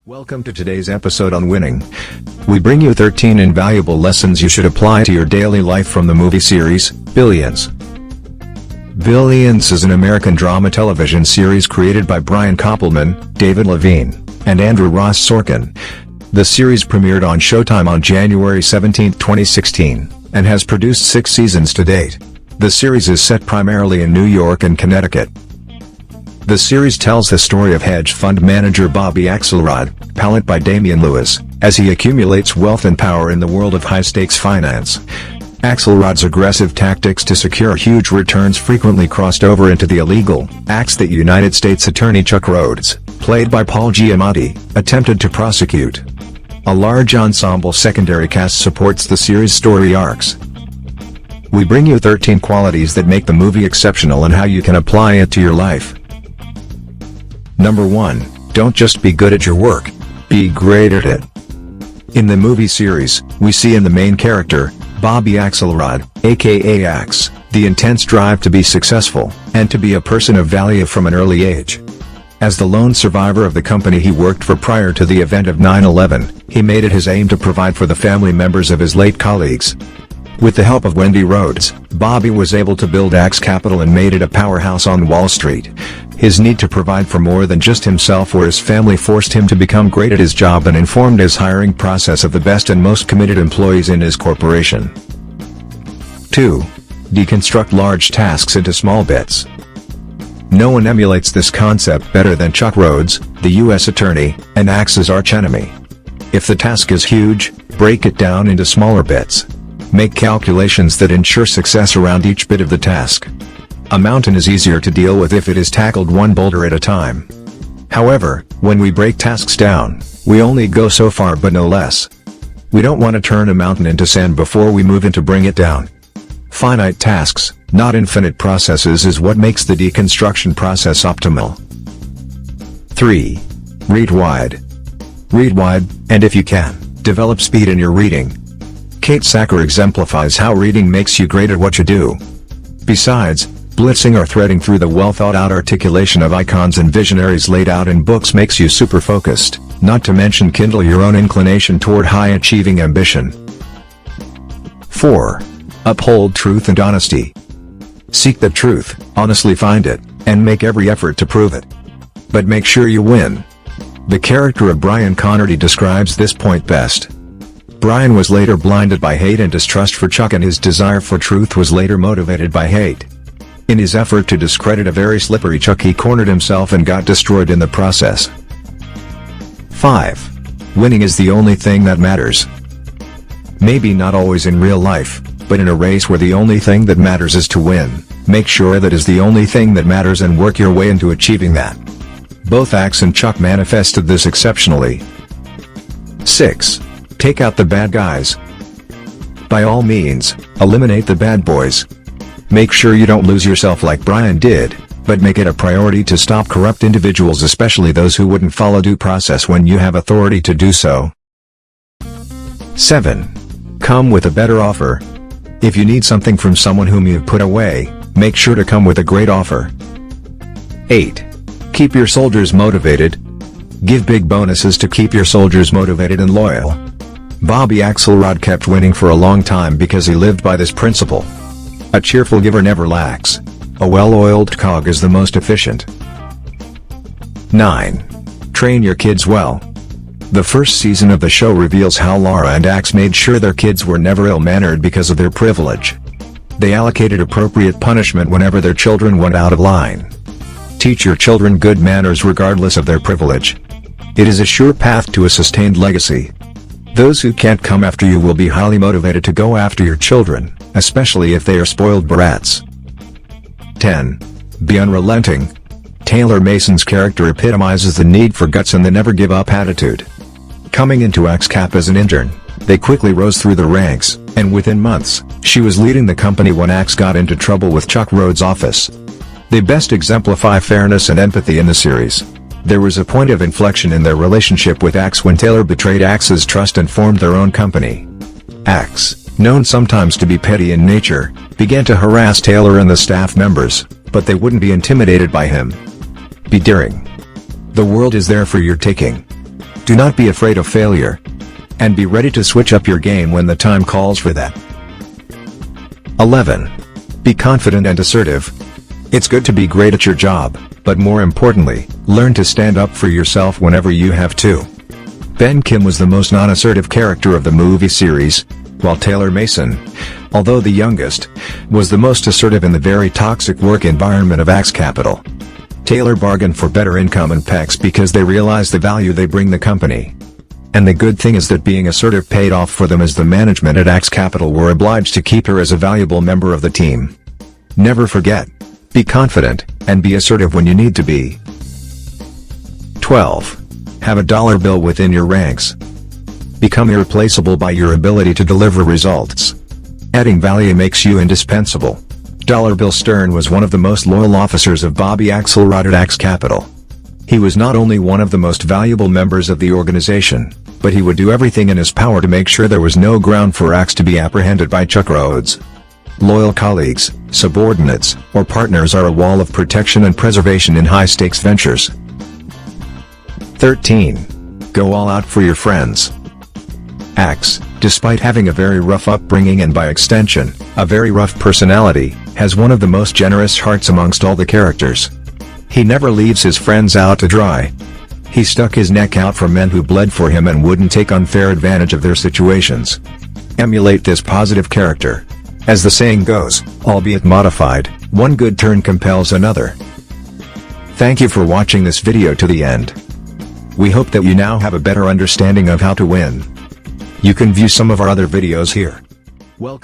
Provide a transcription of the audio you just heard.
Welcome to today's episode on winning. We bring you 13 invaluable lessons you should apply to your daily life from the movie series, Billions. Billions is an American drama television series created by Brian Koppelman, David Levine, and Andrew Ross Sorkin. The series premiered on Showtime on January 17, 2016, and has produced 6 seasons to date. The series is set primarily in New York and Connecticut. The series tells the story of hedge fund manager Bobby Axelrod, played by Damian Lewis, as he accumulates wealth and power in the world of high-stakes finance. Axelrod's aggressive tactics to secure huge returns frequently crossed over into the illegal acts that United States Attorney Chuck Rhoades, played by Paul Giamatti, attempted to prosecute. A large ensemble secondary cast supports the series' story arcs. We bring you 13 qualities that make the movie exceptional and how you can apply it to your life. Number 1. Don't just be good at your work. Be great at it. In the movie series, we see in the main character, Bobby Axelrod, aka Axe, the intense drive to be successful, and to be a person of value from an early age. As the lone survivor of the company he worked for prior to the event of 9/11, he made it his aim to provide for the family members of his late colleagues. With the help of Wendy Rhoades, Bobby was able to build Axe Capital and made it a powerhouse on Wall Street. His need to provide for more than just himself or his family forced him to become great at his job and informed his hiring process of the best and most committed employees in his corporation. 2. Deconstruct large tasks into small bits. No one emulates this concept better than Chuck Rhoades, the U.S. Attorney, and Axe's archenemy. If the task is huge, break it down into smaller bits. Make calculations that ensure success around each bit of the task. A mountain is easier to deal with if it is tackled one boulder at a time. However, when we break tasks down, we only go so far but no less. We don't want to turn a mountain into sand before we move in to bring it down. Finite tasks, not infinite processes, is what makes the deconstruction process optimal. 3. Read wide. Read wide, and if you can, develop speed in your reading. Kate Sacker exemplifies how reading makes you great at what you do. Besides, blitzing or threading through the well-thought-out articulation of icons and visionaries laid out in books makes you super focused, not to mention kindle your own inclination toward high-achieving ambition. 4. Uphold truth and honesty. Seek the truth, honestly find it, and make every effort to prove it. But make sure you win. The character of Brian Connerty describes this point best. Brian was later blinded by hate and distrust for Chuck, and his desire for truth was later motivated by hate. In his effort to discredit a very slippery Chuck, he cornered himself and got destroyed in the process. 5. Winning is the only thing that matters. Maybe not always in real life, but in a race where the only thing that matters is to win, make sure that is the only thing that matters and work your way into achieving that. Both Axe and Chuck manifested this exceptionally. 6. Take out the bad guys. By all means, eliminate the bad boys. Make sure you don't lose yourself like Brian did, but make it a priority to stop corrupt individuals, especially those who wouldn't follow due process when you have authority to do so. 7. Come with a better offer. If you need something from someone whom you've put away, make sure to come with a great offer. 8. Keep your soldiers motivated. Give big bonuses to keep your soldiers motivated and loyal. Bobby Axelrod kept winning for a long time because he lived by this principle. A cheerful giver never lacks. A well-oiled cog is the most efficient. 9. Train your kids well. The first season of the show reveals how Laura and Axe made sure their kids were never ill-mannered because of their privilege. They allocated appropriate punishment whenever their children went out of line. Teach your children good manners regardless of their privilege. It is a sure path to a sustained legacy. Those who can't come after you will be highly motivated to go after your children, especially if they are spoiled brats. 10. Be unrelenting. Taylor Mason's character epitomizes the need for guts and the never-give-up attitude. Coming into Axe Cap as an intern, they quickly rose through the ranks, and within months, she was leading the company when Axe got into trouble with Chuck Rhoades' office. They best exemplify fairness and empathy in the series. There was a point of inflection in their relationship with Axe when Taylor betrayed Axe's trust and formed their own company. Axe, known sometimes to be petty in nature, began to harass Taylor and the staff members, but they wouldn't be intimidated by him. Be daring. The world is there for your taking. Do not be afraid of failure. And be ready to switch up your game when the time calls for that. 11. Be confident and assertive. It's good to be great at your job, but more importantly, learn to stand up for yourself whenever you have to. Ben Kim was the most non-assertive character of the movie series, while Taylor Mason, although the youngest, was the most assertive in the very toxic work environment of Axe Capital. Taylor bargained for better income and PECs because they realized the value they bring the company. And the good thing is that being assertive paid off for them, as the management at Axe Capital were obliged to keep her as a valuable member of the team. Never forget, be confident, and be assertive when you need to be. 12. Have a dollar bill within your ranks. Become irreplaceable by your ability to deliver results. Adding value makes you indispensable. Dollar Bill Stern was one of the most loyal officers of Bobby Axelrod at Axe Capital. He was not only one of the most valuable members of the organization, but he would do everything in his power to make sure there was no ground for Axe to be apprehended by Chuck Rhoades. Loyal colleagues, subordinates, or partners are a wall of protection and preservation in high-stakes ventures. 13. Go all out for your friends. Axe, despite having a very rough upbringing and by extension, a very rough personality, has one of the most generous hearts amongst all the characters. He never leaves his friends out to dry. He stuck his neck out for men who bled for him and wouldn't take unfair advantage of their situations. Emulate this positive character. As the saying goes, albeit modified, one good turn compels another. Thank you for watching this video to the end. We hope that you now have a better understanding of how to win. You can view some of our other videos here. Welcome.